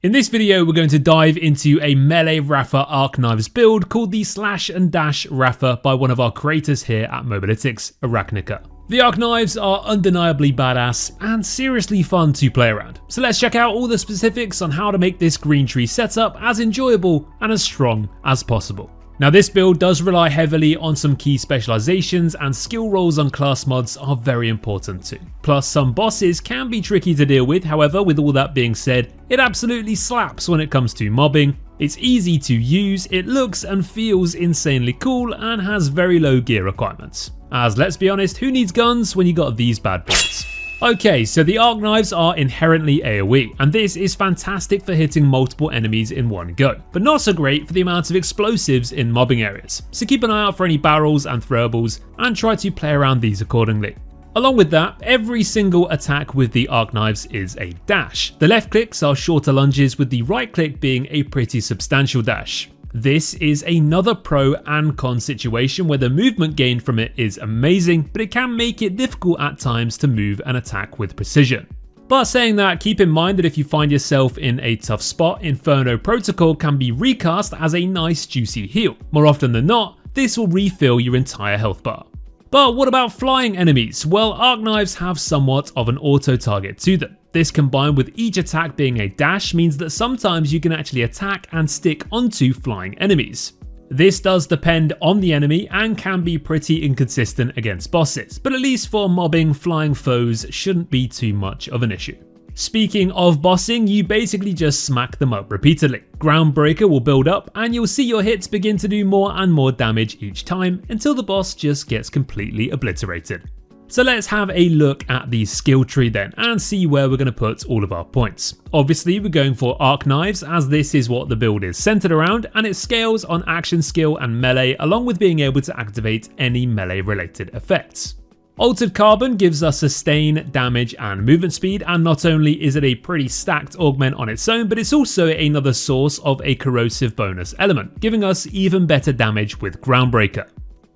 In this video, we're going to dive into a melee Rafa arc knives build called the Slash and Dash Rafa by one of our creators here at Mobalytics, Arachnica. The arc knives are undeniably badass and seriously fun to play around, so let's check out all the specifics on how to make this green tree setup as enjoyable and as strong as possible. Now this build does rely heavily on some key specializations, and skill rolls on class mods are very important too. Plus some bosses can be tricky to deal with, however with all that being said, it absolutely slaps when it comes to mobbing. It's easy to use, it looks and feels insanely cool, and has very low gear requirements. As let's be honest, who needs guns when you got these bad boys? Okay, so the arc knives are inherently AoE, and this is fantastic for hitting multiple enemies in one go, but not so great for the amount of explosives in mobbing areas, so keep an eye out for any barrels and throwables and try to play around these accordingly. Along with that, every single attack with the arc knives is a dash. The left clicks are shorter lunges, with the right click being a pretty substantial dash. This is another pro and con situation where the movement gained from it is amazing, but it can make it difficult at times to move and attack with precision. But saying that, keep in mind that if you find yourself in a tough spot, Inferno Protocol can be recast as a nice juicy heal. More often than not, this will refill your entire health bar. But what about flying enemies? Well, arc knives have somewhat of an auto target to them. This combined with each attack being a dash means that sometimes you can actually attack and stick onto flying enemies. This does depend on the enemy and can be pretty inconsistent against bosses, but at least for mobbing, flying foes shouldn't be too much of an issue. Speaking of bossing, you basically just smack them up repeatedly. Groundbreaker will build up and you'll see your hits begin to do more and more damage each time until the boss just gets completely obliterated. So let's have a look at the skill tree then and see where we're going to put all of our points. Obviously we're going for arc knives as this is what the build is centered around, and it scales on action skill and melee along with being able to activate any melee related effects. Altered Carbon gives us sustain, damage and movement speed, and not only is it a pretty stacked augment on its own, but it's also another source of a corrosive bonus element, giving us even better damage with Groundbreaker.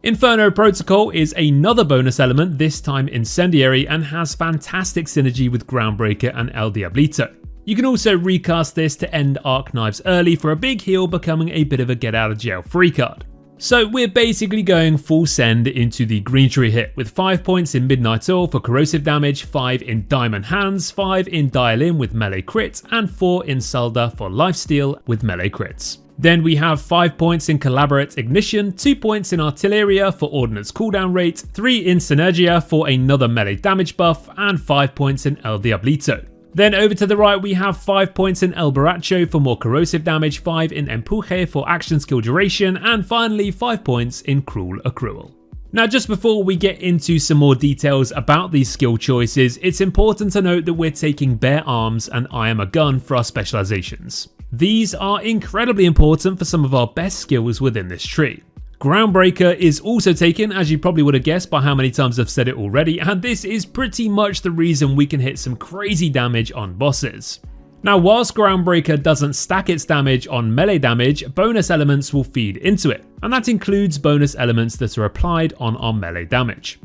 Inferno Protocol is another bonus element, this time incendiary, and has fantastic synergy with Groundbreaker and El Diablito. You can also recast this to end arc knives early for a big heal, becoming a bit of a get out of jail free card. So we're basically going full send into the green tree hit with 5 points in Midnight Oil for corrosive damage, 5 in Diamond Hands, 5 in Dial In with melee crit, and 4 in Salda for lifesteal with melee crits. Then we have 5 points in Collaborate Ignition, 2 points in Artilleria for Ordnance cooldown rate, 3 in Synergia for another melee damage buff, and 5 points in El Diablito. Then over to the right we have 5 points in El Borracho for more corrosive damage, 5 in Empuje for action skill duration, and finally 5 points in Cruel Accrual. Now just before we get into some more details about these skill choices, it's important to note that we're taking Bare Arms and I Am a Gun for our specializations. These are incredibly important for some of our best skills within this tree. Groundbreaker is also taken, as you probably would have guessed by how many times I've said it already, and this is pretty much the reason we can hit some crazy damage on bosses. Now whilst Groundbreaker doesn't stack its damage on melee damage, bonus elements will feed into it, and that includes bonus elements that are applied on our melee damage.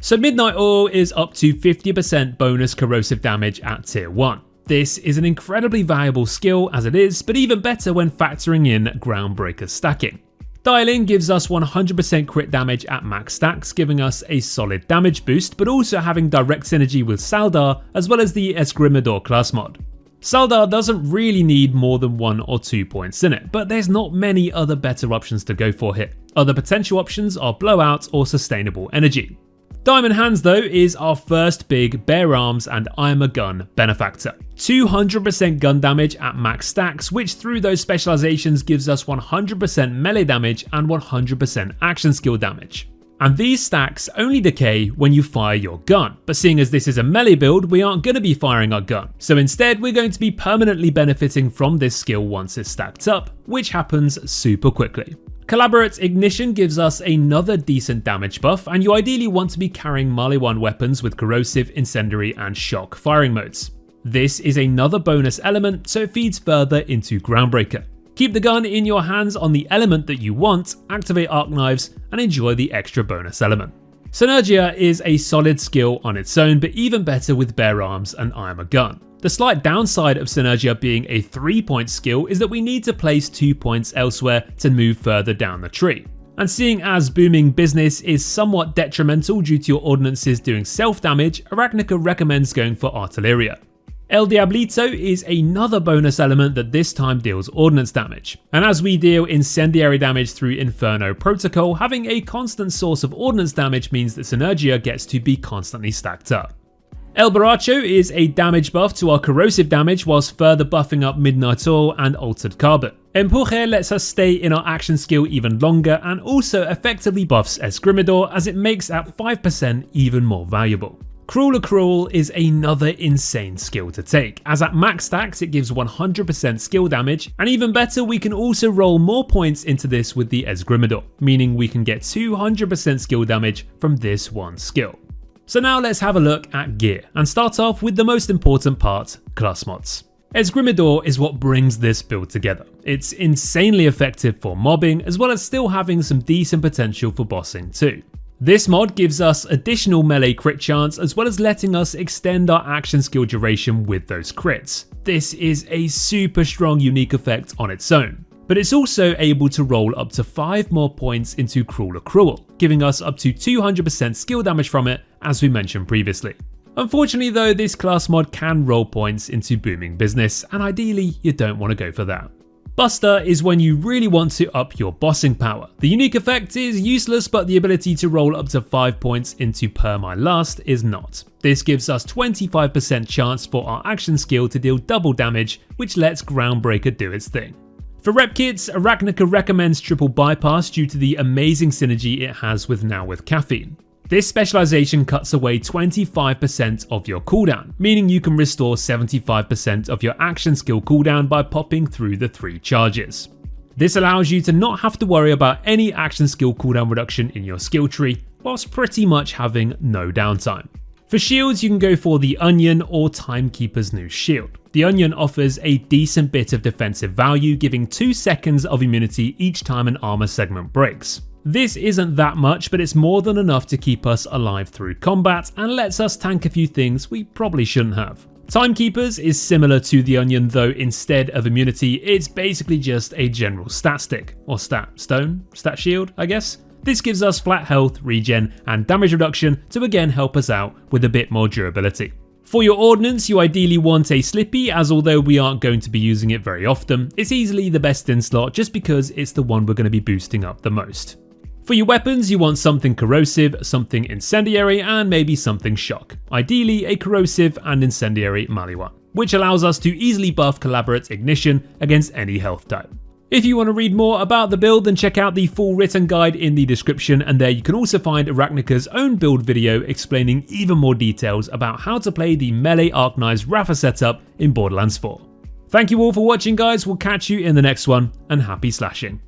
So Midnight Oil is up to 50% bonus corrosive damage at tier 1. This is an incredibly valuable skill as it is, but even better when factoring in Groundbreaker stacking. Dial In gives us 100% crit damage at max stacks, giving us a solid damage boost, but also having direct synergy with Saldar as well as the Esgrimador class mod. Saldar doesn't really need more than 1 or 2 points in it, but there's not many other better options to go for here. Other potential options are Blowout or Sustainable Energy. Diamond Hands though is our first big Bare Arms and I Am a Gun benefactor. 200% gun damage at max stacks, which through those specializations gives us 100% melee damage and 100% action skill damage. And these stacks only decay when you fire your gun, but seeing as this is a melee build, we aren't going to be firing our gun. So instead we're going to be permanently benefiting from this skill once it's stacked up, which happens super quickly. Collaborate Ignition gives us another decent damage buff, and you ideally want to be carrying Maliwan weapons with corrosive, incendiary and shock firing modes. This is another bonus element, so it feeds further into Groundbreaker. Keep the gun in your hands on the element that you want, activate arc knives and enjoy the extra bonus element. Synergia is a solid skill on its own, but even better with bare arms and I am a gun. The slight downside of Synergia being a 3-point skill is that we need to place 2 points elsewhere to move further down the tree. And seeing as booming business is somewhat detrimental due to your ordnances doing self-damage, Arachnica recommends going for Artilleria. El Diablito is another bonus element that this time deals ordnance damage. And as we deal incendiary damage through Inferno Protocol, having a constant source of ordnance damage means that Synergia gets to be constantly stacked up. El Borracho is a damage buff to our corrosive damage whilst further buffing up Midnight Oil and Altered Carbon. Empuje lets us stay in our action skill even longer and also effectively buffs Esgrimidor as it makes that 5% even more valuable. Cruel Accrual is another insane skill to take, as at max stacks it gives 100% skill damage, and even better we can also roll more points into this with the Esgrimidor, meaning we can get 200% skill damage from this one skill. So now let's have a look at gear, and start off with the most important part, class mods. Esgrimidor is what brings this build together. It's insanely effective for mobbing, as well as still having some decent potential for bossing too. This mod gives us additional melee crit chance, as well as letting us extend our action skill duration with those crits. This is a super strong unique effect on its own. But it's also able to roll up to 5 more points into Cruel Accrual, giving us up to 200% skill damage from it, as we mentioned previously. Unfortunately though, this class mod can roll points into Booming Business, and ideally you don't want to go for that. Buster is when you really want to up your bossing power. The unique effect is useless, but the ability to roll up to 5 points into Per My Last is not. This gives us 25% chance for our action skill to deal double damage, which lets Groundbreaker do its thing. For Repkits, Arachnica recommends Triple Bypass due to the amazing synergy it has with Now With Caffeine. This specialization cuts away 25% of your cooldown, meaning you can restore 75% of your action skill cooldown by popping through the 3 charges. This allows you to not have to worry about any action skill cooldown reduction in your skill tree, whilst pretty much having no downtime. For shields, you can go for the Onion or Timekeeper's new shield. The Onion offers a decent bit of defensive value, giving 2 seconds of immunity each time an armor segment breaks. This isn't that much, but it's more than enough to keep us alive through combat and lets us tank a few things we probably shouldn't have. Timekeepers is similar to the Onion, though instead of immunity, it's basically just a general stat stick, or stat stone, stat shield, I guess. This gives us flat health, regen, and damage reduction to again help us out with a bit more durability. For your Ordnance, you ideally want a Slippy, as although we aren't going to be using it very often, it's easily the best in slot just because it's the one we're going to be boosting up the most. For your weapons, you want something corrosive, something incendiary, and maybe something shock. Ideally, a corrosive and incendiary Maliwan, which allows us to easily buff Collaborate Ignition against any health type. If you want to read more about the build, then check out the full written guide in the description, and there you can also find Arachnica's own build video explaining even more details about how to play the melee Arc-Knives Rafa setup in Borderlands 4. Thank you all for watching guys, we'll catch you in the next one, and happy slashing.